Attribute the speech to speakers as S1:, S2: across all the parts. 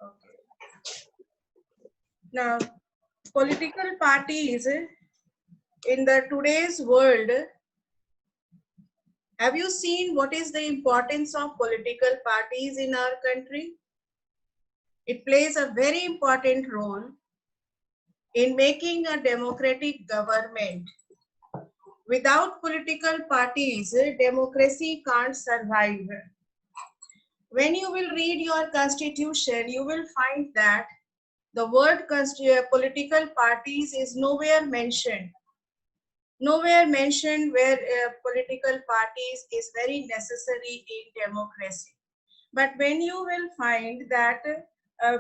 S1: Okay. Now, political parties in the today's world, have you seen what is the importance of political parties in our country? It plays a very important role in making a democratic government. Without political parties, democracy can't survive. When you will read your constitution, you will find that the word political parties is nowhere mentioned. Nowhere mentioned where political parties is very necessary in democracy. But when you will find that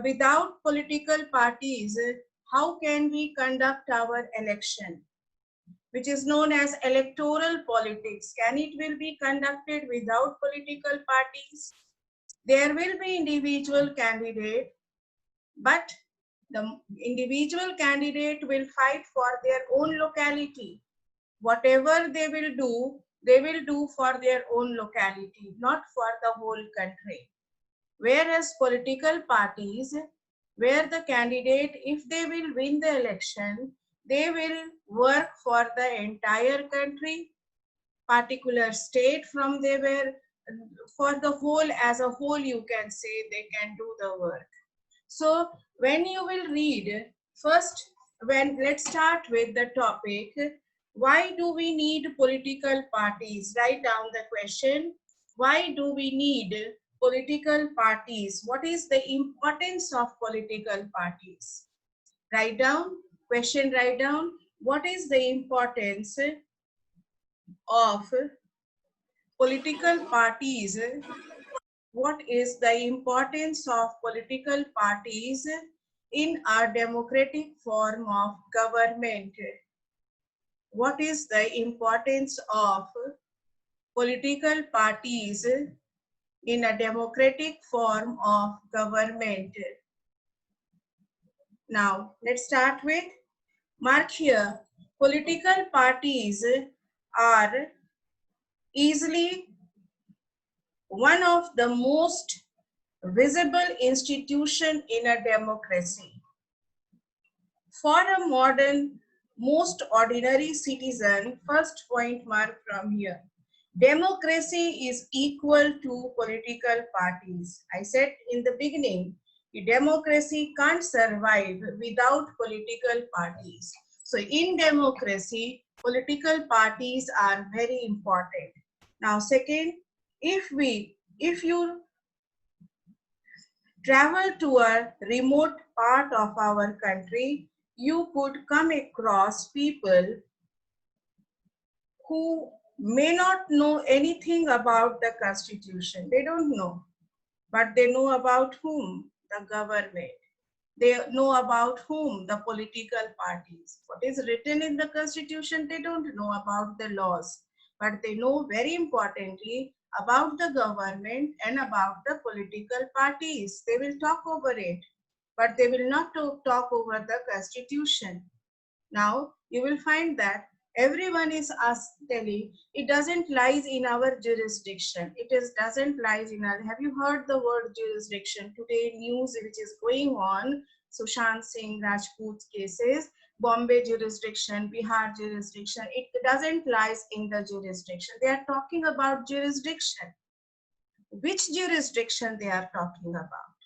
S1: without political parties, how can we conduct our election, which is known as electoral politics? Can it will be conducted without political parties? There will be individual candidate, but the individual candidate will fight for their own locality. Whatever they will do for their own locality, not for the whole country. Whereas political parties, where the candidate, if they will win the election, they will work for the entire country, particular state from they were, for the whole, as a whole you can say they can do the work. So when you will read, first, let's start with the topic, why do we need political parties? Write down the question, why do we need political parties? What is the importance of political parties? Write down, question, write down, what is the importance of political parties? What is the importance of political parties in our democratic form of government? What is the importance of political parties in a democratic form of government? Now, let's start with, mark here, political parties are easily one of the most visible institution in a democracy. For a modern, most ordinary citizen, first point mark from here, democracy is equal to political parties. I said in the beginning, democracy can't survive without political parties. So in democracy, political parties are very important. Now second, if you travel to a remote part of our country, you could come across people who may not know anything about the constitution. They don't know, but they know about whom? The government. They know about whom? The political parties. What is written in the constitution, they don't know about the laws, but they know very importantly about the government and about the political parties. They will talk over it, but they will not talk over the constitution. Now you will find that everyone is telling it doesn't lies in our jurisdiction. It is doesn't lies in our. Have you heard the word jurisdiction today? News which is going on, Sushant Singh Rajput's cases, Bombay jurisdiction, Bihar jurisdiction. It doesn't lies in the jurisdiction. They are talking about jurisdiction. Which jurisdiction they are talking about?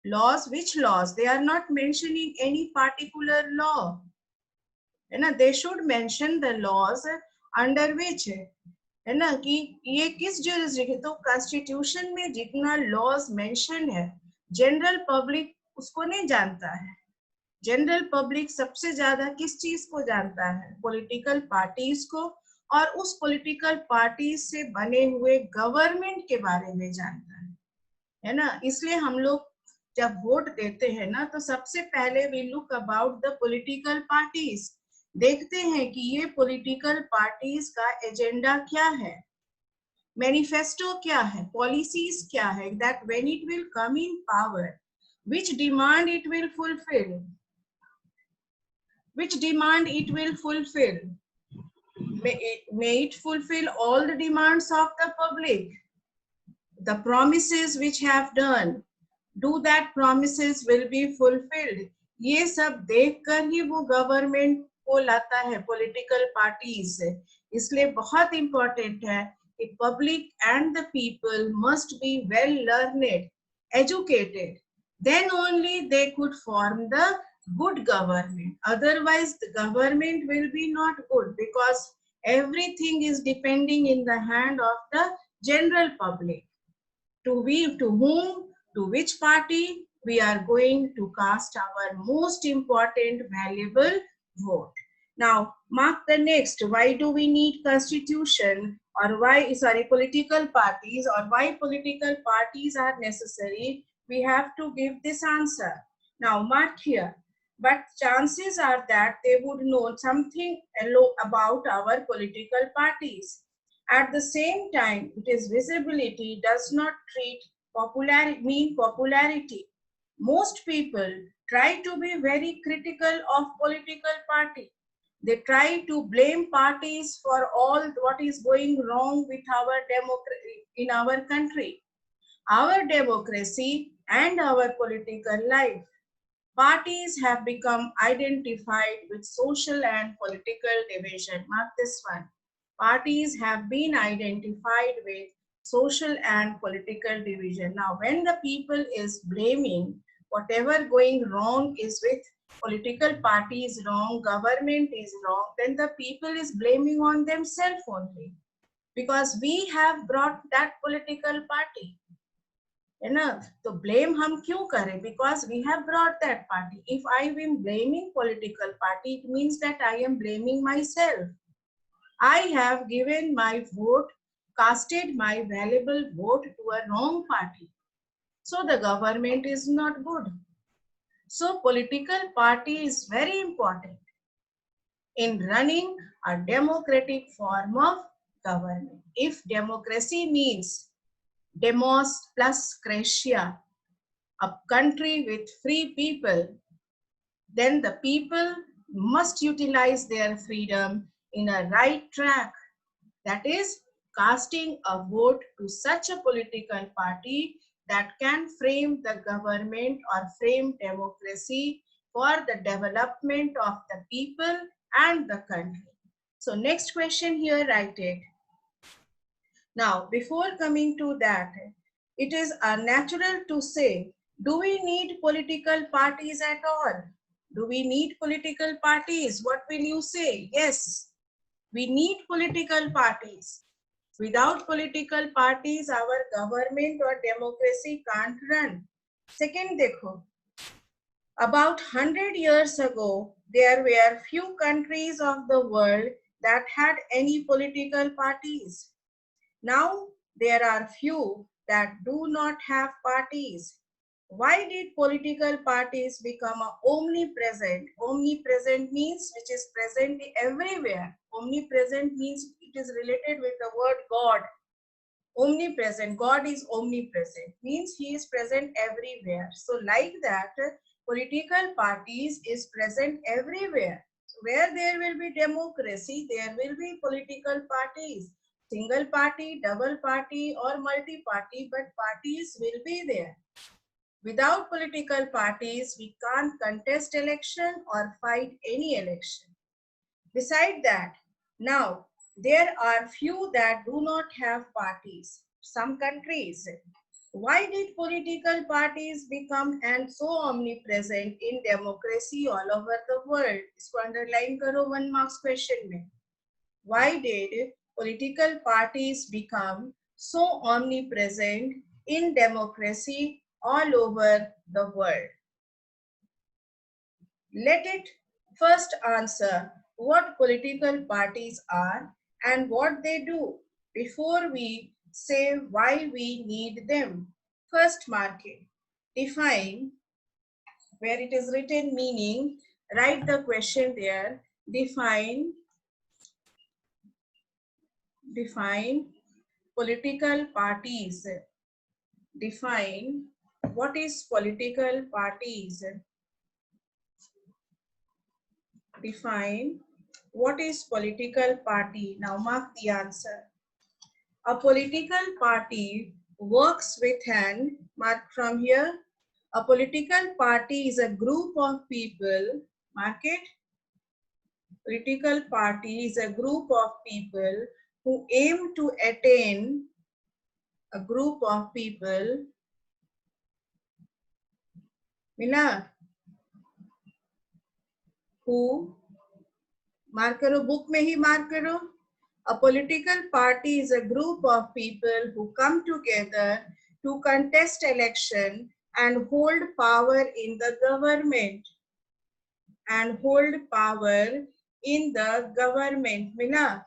S1: Laws. Which laws? They are not mentioning any particular law. है ना, they should mention the laws under which, है ना, कि ये किस jurisdiction. तो constitution में जितना laws mention है, general public उसको नहीं जानता है. जनरल पब्लिक सबसे ज्यादा किस चीज को जानता है? पॉलिटिकल पार्टीज को, और उस पॉलिटिकल पार्टीज से बने हुए गवर्नमेंट के बारे में जानता है ना. इसलिए हम लोग जब वोट देते हैं ना, तो सबसे पहले we look about the political parties. देखते हैं कि ये पॉलिटिकल पार्टीज का एजेंडा क्या है, मैनिफेस्टो क्या है, पॉलिसीज क्या है, that when it will come in power, which demand it will fulfill, which demand it will fulfill. May it fulfill all the demands of the public, the promises which have done, Do that promises will be fulfilled? ये सब देखकर ही वो government को लाता है, political parties. इसलिए बहुत important है कि public and the people must be well learned, educated, then only they could form the good government. Otherwise the government will be not good, because everything is depending in the hand of the general public. To whom, to which party we are going to cast our most important valuable vote. Now mark the next. Why do we need constitution, or why, sorry, political parties, or why political parties are necessary? We have to give this answer. Now mark here. But chances are that they would know something about our political parties. At the same time, its visibility does not mean popularity. Most people try to be very critical of political party. They try to blame parties for all what is going wrong with our democracy in our country, our democracy and our political life. Parties have become identified with social and political division. Mark this one. Parties have been identified with social and political division. Now, when the people is blaming whatever going wrong is with political party is wrong, government is wrong, then the people is blaming on themselves only, because we have brought that political party. है ना, तो blame हम क्यों करें? Because we have brought that party. If I am blaming political party, it means that I am blaming myself. I have given my vote, casted my valuable vote to a wrong party. So the government is not good. So political party is very important in running a democratic form of government. If democracy means demos plus Cratia, a country with free people, then the people must utilize their freedom in a right track. That is, casting a vote to such a political party that can frame the government or frame democracy for the development of the people and the country. So next question here, write it. Now, before coming to that, it is unnatural to say, do we need political parties at all? Do we need political parties? What will you say? Yes, we need political parties. Without political parties, our government or democracy can't run. Second, dekho, about 100 years ago, there were few countries of the world that had any political parties. Now there are few that do not have parties. Why did political parties become omnipresent? Omnipresent means which is present everywhere. Omnipresent means it is related with the word God. Omnipresent, God is omnipresent, means he is present everywhere. So like that, political parties is present everywhere. So where there will be democracy, there will be political parties. Single party, double party or multi-party, but parties will be there. Without political parties, we can't contest election or fight any election. Beside that, now there are few that do not have parties. Some countries. Why did political parties become and so omnipresent in democracy all over the world? इसको underline करो 1 marks question में. Why did political parties become so omnipresent in democracy all over the world? Let it first answer what political parties are and what they do before we say why we need them. First, mark it. Define, where it is written meaning, write the question there. Define political parties. Define what is political parties. Define what is political party. Now mark the answer. A political party works with an, mark from here, A political party is a group of people, mark it. Political party is a group of people who aim to attain a group of people. मिला? Who mark करो, book में ही mark करो. A political party is a group of people who come together to contest election and hold power in the government. And hold power in the government. मिला?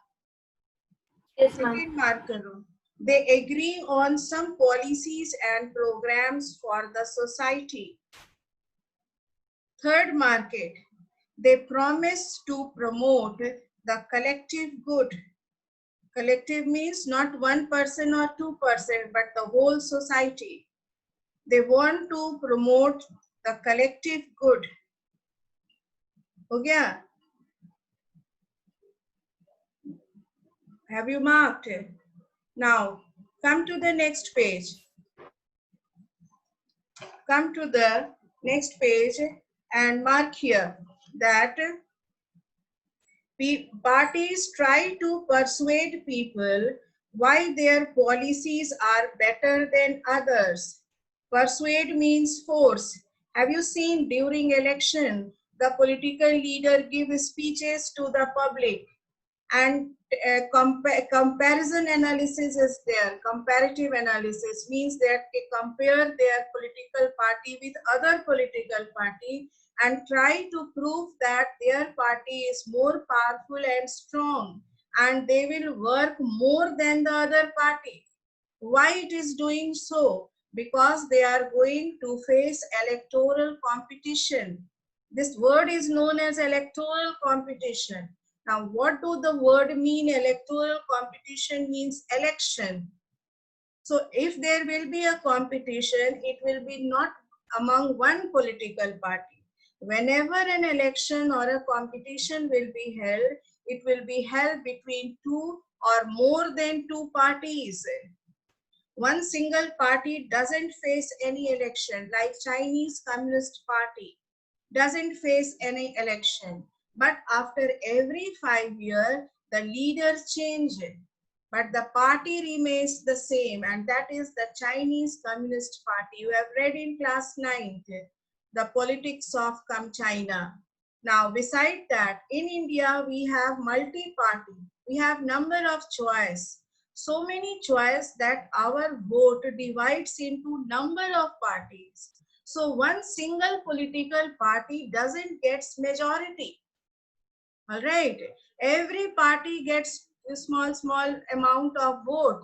S2: Yes, ma'am.
S1: Second mark करो. They agree on some policies and programs for the society. Third mark it. They promise to promote the collective good. Collective means not one person or 2%, but the whole society. They want to promote the collective good. हो गया? Have you marked it? Now, come to the next page. Come to the next page and mark here that parties try to persuade people why their policies are better than others. Persuade means force. Have you seen during election, the political leader give speeches to the public and comparison analysis is there. Comparative analysis means that they compare their political party with other political party and try to prove that their party is more powerful and strong and they will work more than the other party. Why it is doing so? Because they are going to face electoral competition. This word is known as electoral competition. Now, what do the word mean? Electoral competition means election. So if there will be a competition, it will be not among one political party. Whenever an election or a competition will be held, it will be held between two or more than two parties. One single party doesn't face any election, like Chinese Communist Party doesn't face any election. But after every 5 years, the leaders change it. But the party remains the same, and that is the Chinese Communist Party. You have read in class 9th, the politics of China. Now, beside that, in India, we have multi-party. We have number of choice. So many choice that our vote divides into number of parties. So one single political party doesn't get majority. All right. Every party gets a small amount of vote.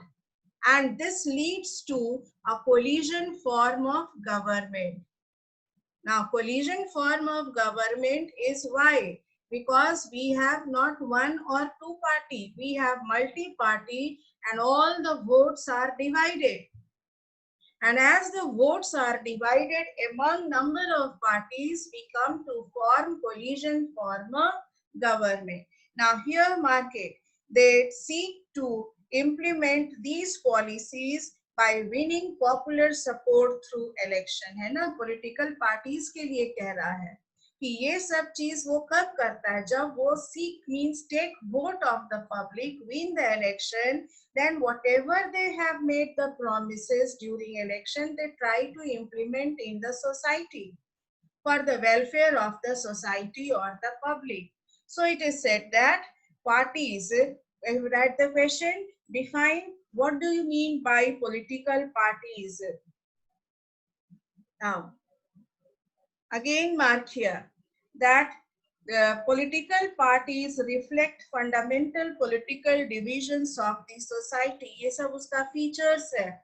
S1: And this leads to a coalition form of government. Now, coalition form of government is why? Because we have not one or two party. We have multi-party and all the votes are divided. And as the votes are divided among number of parties, we come to form coalition form of government. Now here mark it. They seek to implement these policies by winning popular support through election. है ना? Political parties के लिए कह रहा है कि ये सब चीज वो कब करता है जब वो seek means take vote of the public, win the election, then whatever they have made the promises during election, they try to implement in the society for the welfare of the society or the public. So it is said that parties, when you write the question, define what do you mean by political parties. Now, again mark here that political parties reflect fundamental political divisions of the society. ये सब उसका features है.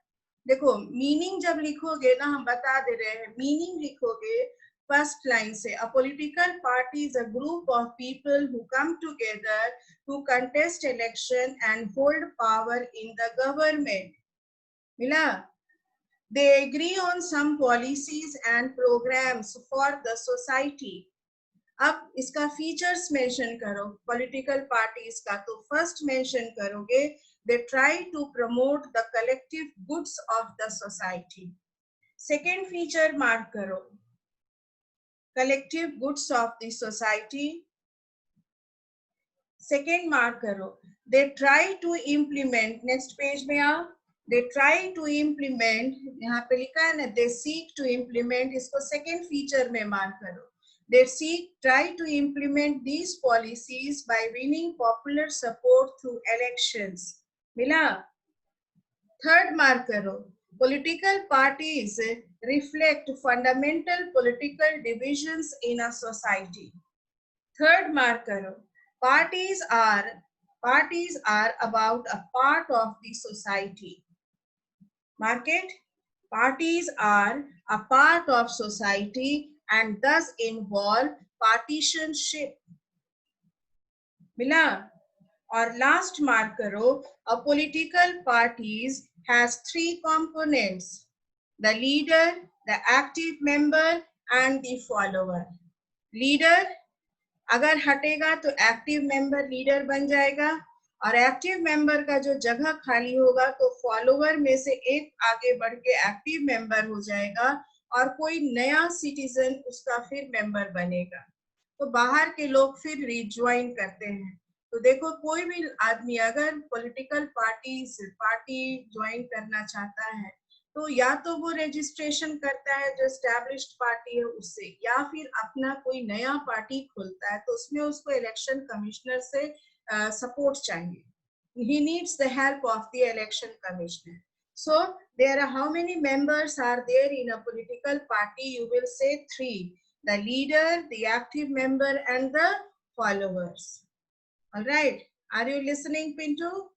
S1: देखो meaning जब लिखोगे ना हम बता दे रहे हैं meaning लिखोगे first line से a political party is a group of people who come together to contest election and hold power in the government. मिला? They agree on some policies and programs for the society. अब इसका features mention करो political parties का तो first mention करोगे they try to promote the collective goods of the society. Second feature mark करो, collective goods of the society. Second mark करो, they try to implement, next page में आओ, दे try to implement, यहाँ पे लिखा है ना, दे सीक टू इम्प्लीमेंट, इसको सेकेंड फीचर में मार्क करो। They try to implement these policies by winning popular support through elections. मिला? थर्ड मार्क करो, political parties reflect fundamental political divisions in a society. Third mark करो, parties are about a part of the society. Mark it. Parties are a part of society and thus involve partisanship. मिला? और last mark करो, a political parties has three components: the leader, the active member and the follower. Leader अगर हटेगा तो active member leader बन जाएगा, और active member का जो जगह खाली होगा तो फॉलोवर में से एक आगे बढ़ के एक्टिव मेंबर हो जाएगा और कोई नया सिटीजन उसका फिर मेंबर बनेगा। तो बाहर के लोग फिर रिज्वाइन करते हैं। तो देखो, कोई भी आदमी अगर पॉलिटिकल पार्टी ज्वाइन करना चाहता है तो या तो वो रजिस्ट्रेशन करता है जो एस्टैब्लिश्ड पार्टी है उससे, या फिर अपना कोई नया पार्टी खोलता है, तो उसमें उसको इलेक्शन कमिश्नर से सपोर्ट चाहिए। He needs the help of the election commissioner. So there are, how many members are there in a political party? You will say 3: the leader, the active member and the followers. All right, are you listening, Pintu?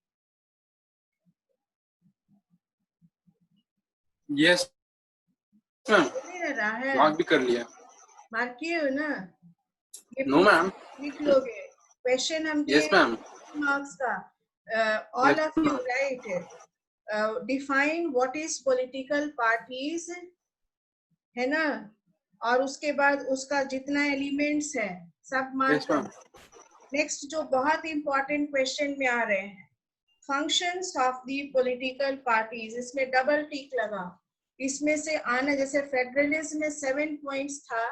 S3: Yes ma'am, mark भी कर लिया।
S1: Mark किए हो ना?
S3: No ma'am.
S1: लिख लोगे? Question हम
S3: yes ma'am.
S1: Marks का, all of you write it. Define what is political parties, है ना? और उसके बाद उसका जितना एलिमेंट्स है सब मार्क। नेक्स्ट जो बहुत इंपॉर्टेंट क्वेश्चन में आ रहे हैं, functions of the political parties, इसमें डबल टिक लगा। इसमें से आना, जैसे फेडरलिज्म में 7 पॉइंट्स था,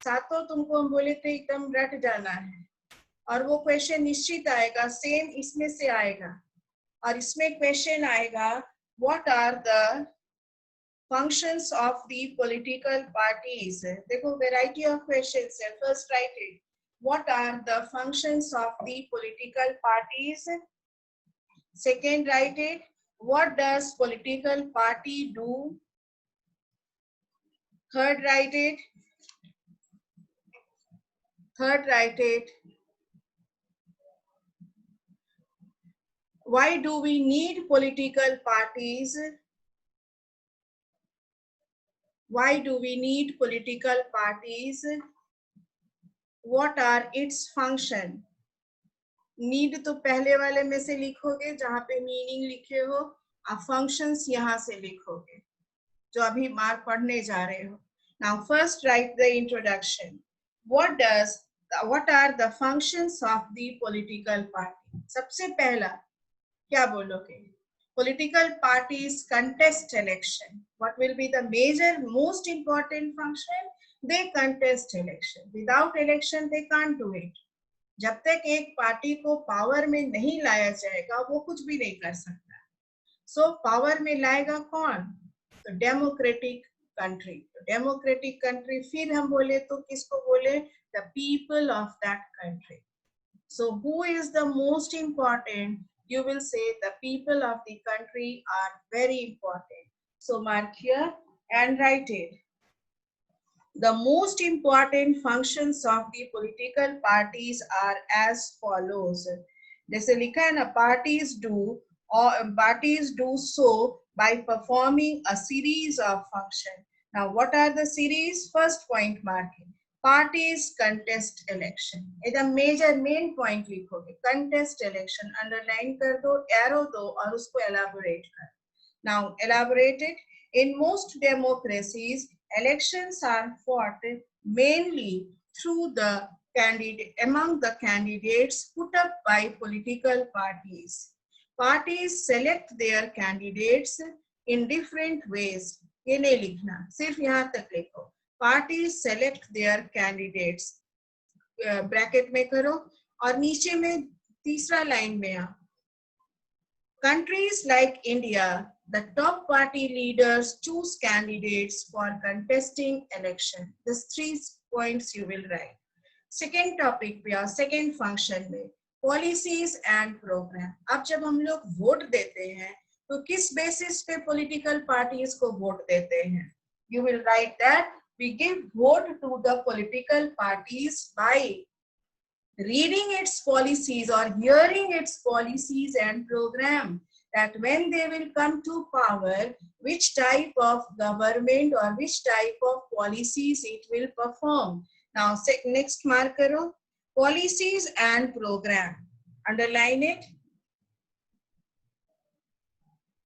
S1: सातों तुमको हम बोले थे एकदम रट जाना है, और वो क्वेश्चन निश्चित आएगा, सेम इसमें से आएगा। और इसमें क्वेश्चन आएगा, what are the functions of the political parties. देखो वेराइटी ऑफ क्वेश्चंस है। First write it, what are the functions of the political parties. Second write it, what does political party do. Third write it, why do we need political parties? Why do we need political parties? What are its function? Need तो पहले वाले में से लिखोगे जहां पे meaning लिखे हो, आप फंक्शंस यहां से लिखोगे जो अभी मार्क पढ़ने जा रहे हो। Now first write the introduction. What are the functions of the political party? सबसे पहला क्या बोलोगे? Political parties contest election. What will be the major, most important function? They contest election. Without election, they can't do it. जब तक एक party को power में नहीं लाया जाएगा वो कुछ भी नहीं कर सकता। So पावर में लाएगा कौन? तो डेमोक्रेटिक कंट्री। डेमोक्रेटिक कंट्री फिर हम बोले तो किसको बोले? The people of that country. So who is the most important? You will say the people of the country are very important. So mark here and write it. The most important functions of the political parties are as follows. जैसे लिखा है ना, parties do so by performing a series of functions. Now what are the series? First point marking. Parties contest election. इधर major main point लिखोगे, contest election, underline कर दो, arrow दो और उसको एलाबोरेट कर। Now elaborate it. In most democracies, elections are fought mainly through among the candidates put up by political parties. Parties select their candidates in different ways. ये नहीं लिखना, सिर्फ यहाँ तक लिखो। Parties select their candidates, bracket में करो, और नीचे में तीसरा लाइन में आओ। Countries like India, the top party leaders choose candidates for contesting election. These 3 points you will write. Second topic पे आओ, second function में policies and program. अब जब हम लोग वोट देते हैं तो किस बेसिस पे political parties को वोट देते हैं? You will write that we give vote to the political parties by reading its policies or hearing its policies and program, that when they will come to power, which type of government or which type of policies it will perform. Now next mark karo, policies and program, underline it.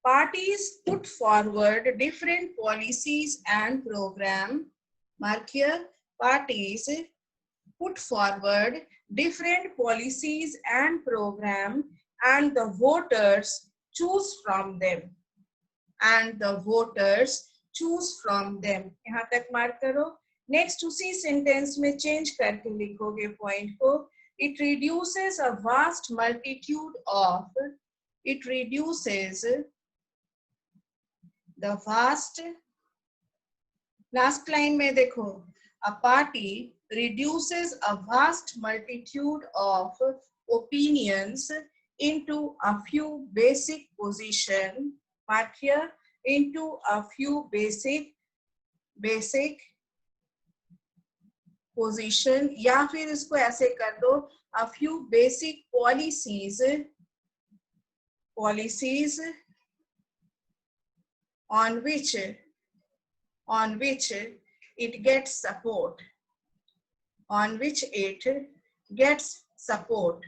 S1: Parties put forward different policies and program. Mark here, parties put forward different policies and program, and the voters choose from them. And the voters choose from them. यहाँ तक mark करो. Next उसी sentence में change करके लिखोगे point को. It reduces a vast multitude of. It reduces the vast. Last line में देखो, a party reduces a vast multitude of opinions into a few basic position. Mark here, into a few basic position, या फिर इसको ऐसे कर दो, a few basic policies on which it gets support. On which it gets support.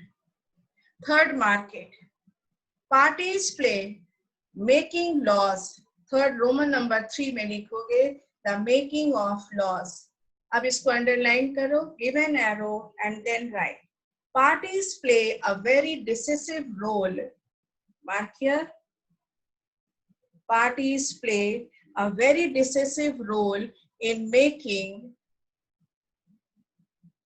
S1: Third market. Parties play making laws. Third Roman number 3 में लिखोगे the making of laws. अब इसको underline करो, give an arrow and then write. Parties play a very decisive role. Mark here. Parties play a very decisive role in making.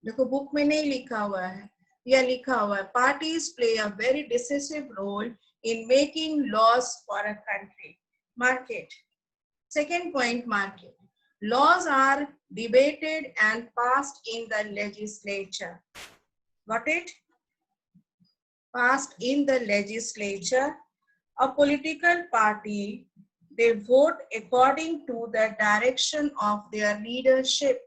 S1: देखो book में नहीं लिखा हुआ है, या लिखा हुआ है, parties play a very decisive role in making laws for a country. Mark it. Second point, mark it. Laws are debated and passed in the legislature. Got it? Passed in the legislature. A political party, they vote according to the direction of their leadership.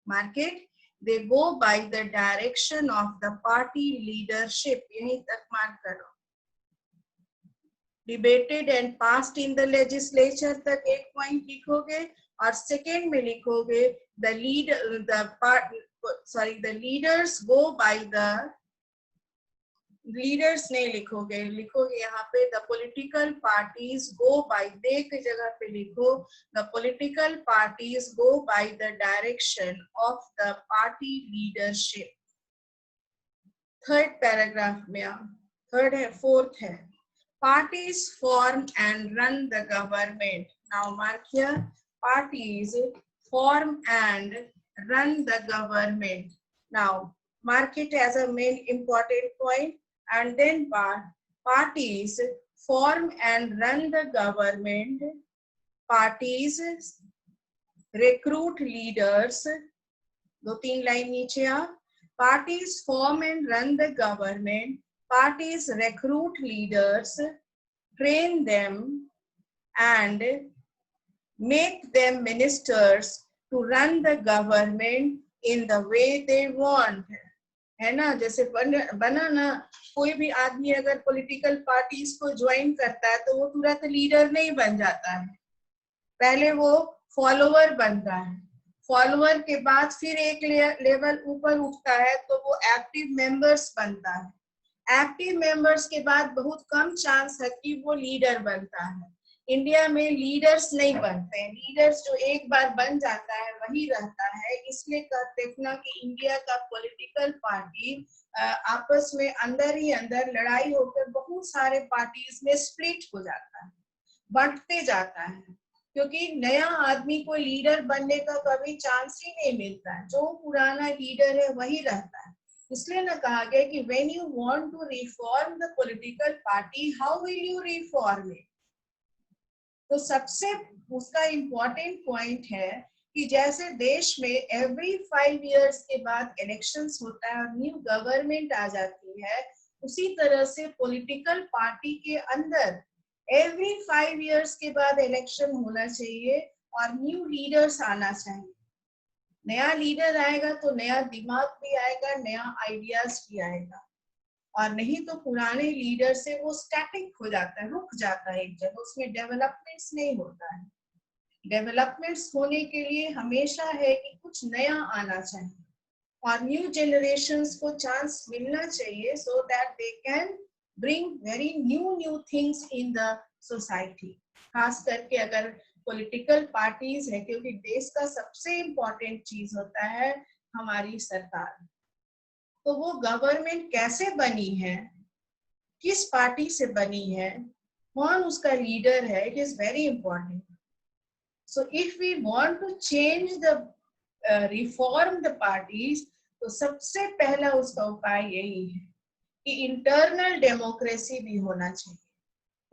S1: Mark it. They go by the direction of the party leadership. यहीं तक mark करो. Debated and passed in the legislature तक एक point लिखोगे, और second में लिखोगे the leaders go by the. Leaders नहीं लिखोगे, लिखोगे यहाँ पे the political parties go by. दे की जगह पे लिखो the political parties go by the direction of the party leadership. Third paragraph में आओ. थर्ड है, फोर्थ है. Parties form and run the government. Now mark here. Parties form and run the government. Now mark it as a main important point. And then parties form and run the government. Parties recruit leaders. 2-3 line नीचे आ. Parties form and run the government. Parties recruit leaders, train them, and make them ministers to run the government in the way they want. है ना, जैसे बना ना, कोई भी आदमी अगर पॉलिटिकल पार्टीज को ज्वाइन करता है तो वो तुरंत लीडर नहीं बन जाता है, पहले वो फॉलोवर बनता है. फॉलोवर के बाद फिर एक लेवल ऊपर उठता है तो वो एक्टिव मेंबर्स बनता है. एक्टिव मेंबर्स के बाद बहुत कम चांस है कि वो लीडर बनता है. इंडिया में लीडर्स नहीं बनते हैं. लीडर्स जो एक बार बन जाता है वही रहता है. इसलिए देखना कि इंडिया का पॉलिटिकल पार्टी आपस में अंदर ही अंदर लड़ाई होकर बहुत सारे पार्टीज में स्प्लिट हो जाता है, बंटते जाता है. क्योंकि नया आदमी को लीडर बनने का कभी चांस ही नहीं मिलता है, जो पुराना लीडर है वही रहता है। इसलिए ना कहा गया कि when you want to reform the political party, how will you reform it. तो सबसे उसका इम्पोर्टेंट पॉइंट है कि जैसे देश में एवरी 5 इयर्स के बाद इलेक्शंस होता है और न्यू गवर्नमेंट आ जाती है, उसी तरह से पॉलिटिकल पार्टी के अंदर एवरी 5 इयर्स के बाद इलेक्शन होना चाहिए और न्यू लीडर्स आना चाहिए। नया लीडर आएगा तो नया दिमाग भी आएगा, नया आइडियाज भी आएगा, और नहीं तो पुराने लीडर से वो स्टैटिक हो जाता है, रुक जाता है एक जगह, उसमें डेवलपमेंट्स नहीं होता है। डेवलपमेंट्स होने के लिए हमेशा है कि कुछ नया आना चाहिए और न्यू जनरेशंस को चांस मिलना चाहिए, so that they can bring very new things in the society. खास करके अगर पॉलिटिकल पार्टीज है, क्योंकि देश का सबसे इम्पोर्टेंट चीज होता है हमारी सरकार। तो वो गवर्नमेंट कैसे बनी है, किस पार्टी से बनी है, कौन उसका लीडर है, it is very important. So if we want to change the reform the parties, तो सबसे पहला उसका उपाय यही है कि इंटरनल डेमोक्रेसी भी होना चाहिए।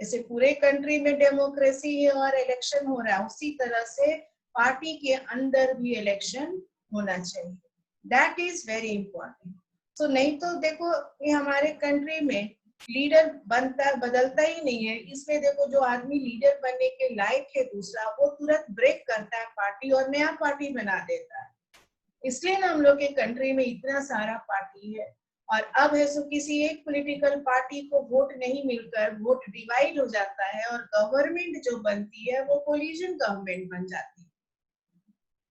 S1: जैसे पूरे कंट्री में डेमोक्रेसी है और इलेक्शन हो रहा है, उसी तरह से पार्टी के अंदर भी इलेक्शन होना चाहिए। That is very important. तो नहीं तो देखो ये हमारे कंट्री में लीडर बनता बदलता ही नहीं है। इसमें देखो जो आदमी लीडर बनने के लायक है दूसरा, वो तुरंत ब्रेक करता है पार्टी और नया पार्टी बना देता है। इसलिए ना हम लोग के कंट्री में इतना सारा पार्टी है। और अब है सो किसी एक पॉलिटिकल पार्टी को वोट नहीं मिलकर वोट डिवाइड हो जाता है और गवर्नमेंट जो बनती है वो कोलिशन गवर्नमेंट बन जाती है।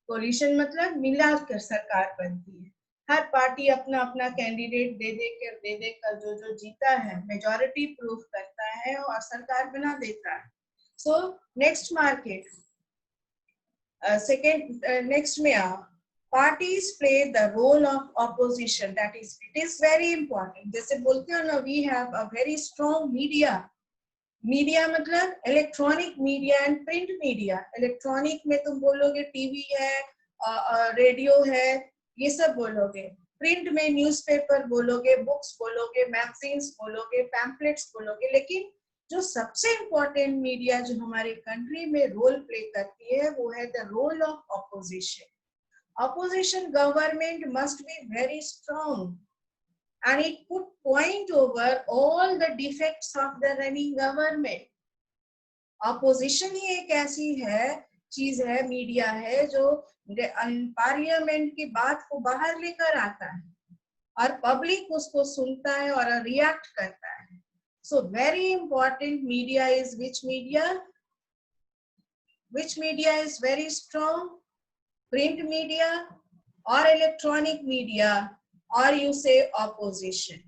S1: कोलिशन मतलब मिलाकर सरकार बनती है। हर पार्टी अपना अपना कैंडिडेट दे देकर जो जीता है मेजॉरिटी प्रूफ करता है और सरकार बना देता है। So next market second next में parties play the role of opposition, that is it is very important। जैसे बोलते हो ना, we have a very strong media। Media मतलब electronic media and print media. Electronic में तुम बोलोगे टीवी है, रेडियो है, ये सब बोलोगे। प्रिंट में न्यूज़पेपर बोलोगे, बुक्स बोलोगे, मैगजीन्स बोलोगे, पैम्पलेट्स बोलोगे। लेकिन जो सबसे इम्पोर्टेंट मीडिया जो हमारे कंट्री में रोल प्ले करती है वो है the role of opposition. Opposition government must be very strong and it could point over all the defects of the running government। Opposition ही एक ऐसी है चीज है, मीडिया है, जो पार्लियामेंट की बात को बाहर लेकर आता है और पब्लिक उसको सुनता है और रिएक्ट करता है। So very important media is which media? Which media is very strong? Print media or electronic media, or you say opposition?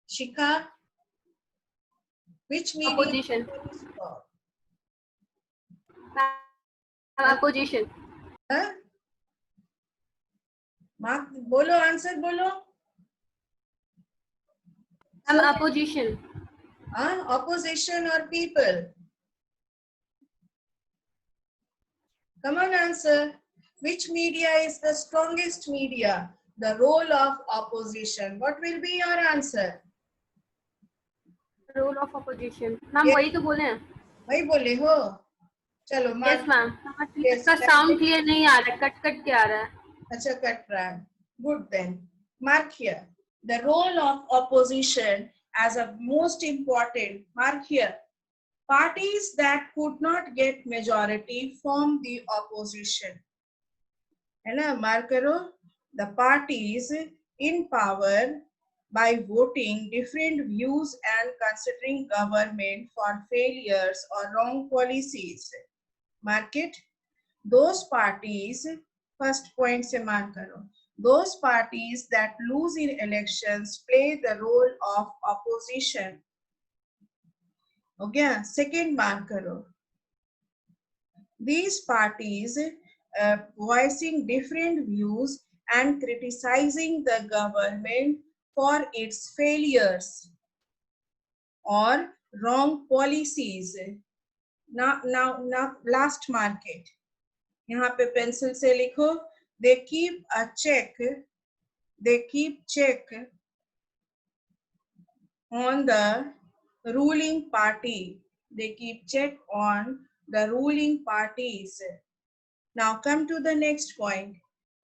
S1: Shikha, which media?
S2: Opposition. Opposition.
S1: Huh? Mark, बोलो आंसर बोलो।
S2: Opposition.
S1: Opposition or people? Come on, answer. Which media is the strongest media? The role of opposition. What will be your answer?
S2: Role of opposition. Ma'am
S1: Yes.
S2: वही तो बोले हैं।
S1: वही बोले हो? चलो
S2: Yes मैम।
S1: Yes,
S2: इसका साउंड क्लियर नहीं आ रहा, कट कट के आ रहा है।
S1: अच्छा कट रहा है। Good then. Mark here. The role of opposition as a most important. Mark here. Parties that could not get majority form the opposition. है ना? मार्क करो। The parties in power by voting different views and considering government for failures or wrong policies. Mark it. Those parties, first point से mark करो. Those parties that lose in elections play the role of opposition. Okay, second mark करो. These parties voicing different views and criticizing the government for its failures or wrong policies. now last market. यहाँ पे pencil से लिखो, they keep check on the ruling party. They keep check on the ruling parties. Now come to the next point.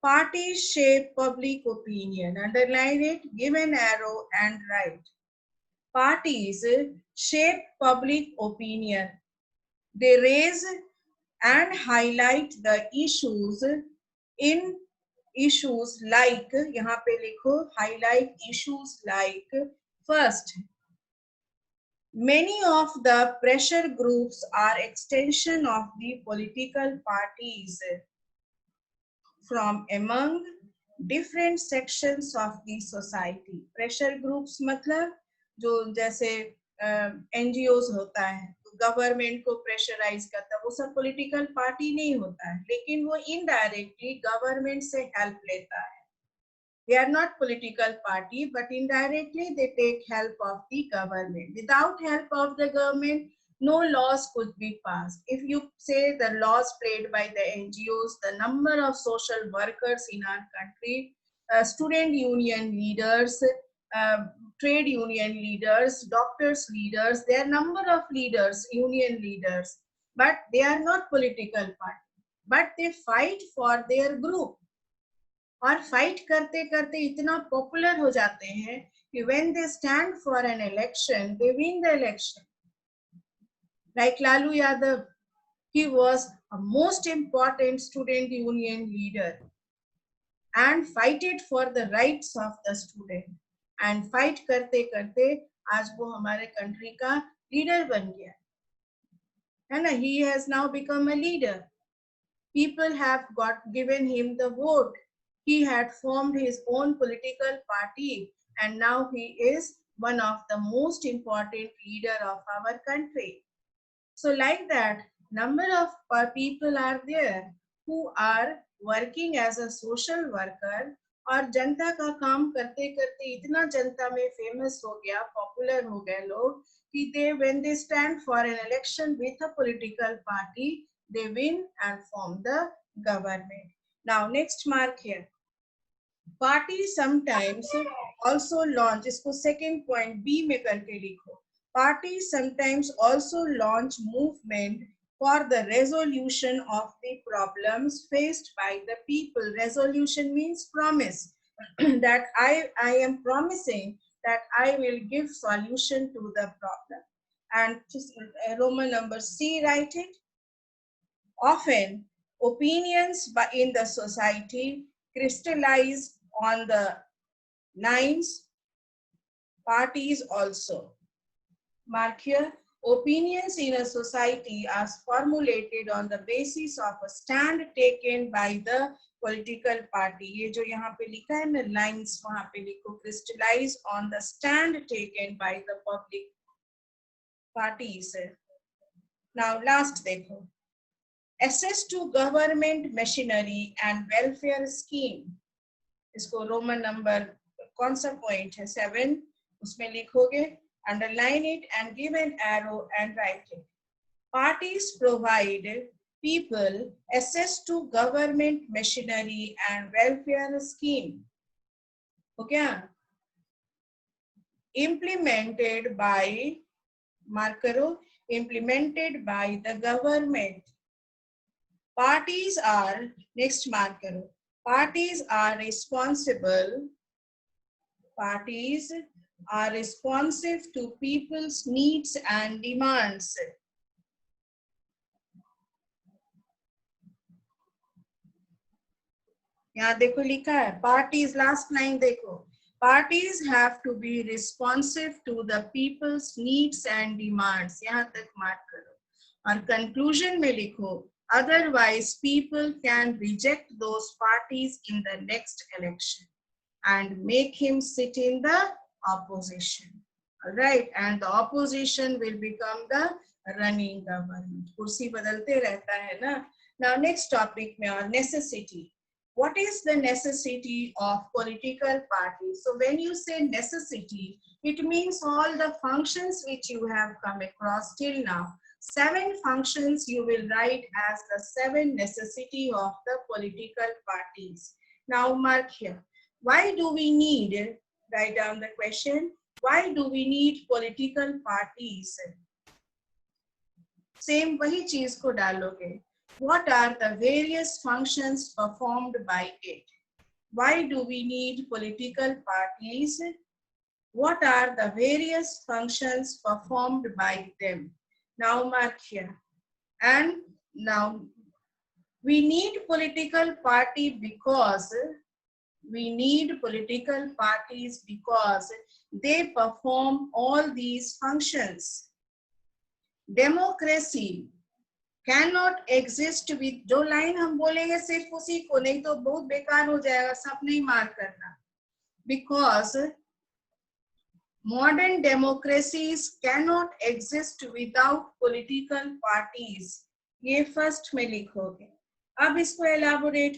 S1: Parties shape public opinion. Underline it, give an arrow and write. Parties shape public opinion. They raise and highlight the issues like, यहाँ पे लिखो, highlight issues like, first, many of the pressure groups are extension of the political parties from among different sections of the society. Pressure groups मतलब जो जैसे NGOs होता है, government को pressurise करता है, वो सब पॉलिटिकल पार्टी नहीं होता है, लेकिन वो इनडायरेक्टली गवर्नमेंट से हेल्प लेता है. They are not political party, but indirectly they take help of the government. Without help of the government, no laws could be passed. If you say the laws played by the NGOs, the number of social workers in our country, student union leaders, trade union leaders, doctors leaders, there are number of leaders, union leaders, but they are not political party, but they fight for their group. और fight करते करते इतना popular हो जाते हैं कि when they stand for an election, they win the election. Like Lalu Yadav, he was a most important student union leader and fighted for the rights of the student. And fight करते करते आज वो हमारे country का leader बन गया है ना. He has now become a leader. People have given him the vote. He had formed his own political party and now he is one of the most important leader of our country. So like that, number of people are there who are working as a social worker और जनता का काम करते करते इतना जनता में famous हो गया, popular हो गए लोग कि when they stand for an election with a political party, they win and form the government. Now next mark here. Parties sometimes also launch, इसको second point B में करके लिखो. Parties sometimes also launch movement for the resolution of the problems faced by the people. Resolution means promise. That I am promising that I will give solution to the problem. And Roman number C, write it. Often opinions in the society crystallize on the lines parties also. Mark here, opinions in a society are formulated on the basis of a stand taken by the political party. ये जो यहाँ पे लिखा है ना lines, वहाँ पे लिखो crystallize on the stand taken by the public parties. Now last देखो, access to government machinery and welfare scheme. इसको रोमन नंबर कौन सा पॉइंट है 7, उसमें लिखोगे, underline it and give an arrow and write it. Parties provide people access to government machinery and welfare scheme. Okay? Implemented by, mark करो, implemented by the government. Parties are, next mark करो, parties are responsive to people's needs and demands. यहाँ देखो लिखा है, parties, last line देखो, parties have to be responsive to the people's needs and demands. यहाँ तक mark करो और conclusion में लिखो, otherwise people can reject those parties in the next election and make him sit in the opposition. All right, and the opposition will become the running government. कुर्सी बदलते रहता है ना. Now next topic में और necessity. What is the necessity of political parties? So when you say necessity, it means all the functions which you have come across till now. 7 functions you will write as the 7 necessity of the political parties. Now mark here. Why do we need, write down the question, why do we need political parties? Same वही चीज को डालोगे. What are the various functions performed by it? Why do we need political parties? What are the various functions performed by them? Now mark here. And now we need political party because they perform all these functions. Democracy cannot exist with, जो line हम बोलेंगे सिर्फ उसी को, नहीं तो बहुत बेकार हो जाएगा, सब नहीं मार्क करना. Because modern democracies cannot exist without political parties. ये फर्स्ट में लिखोगे. अब इसको elaborate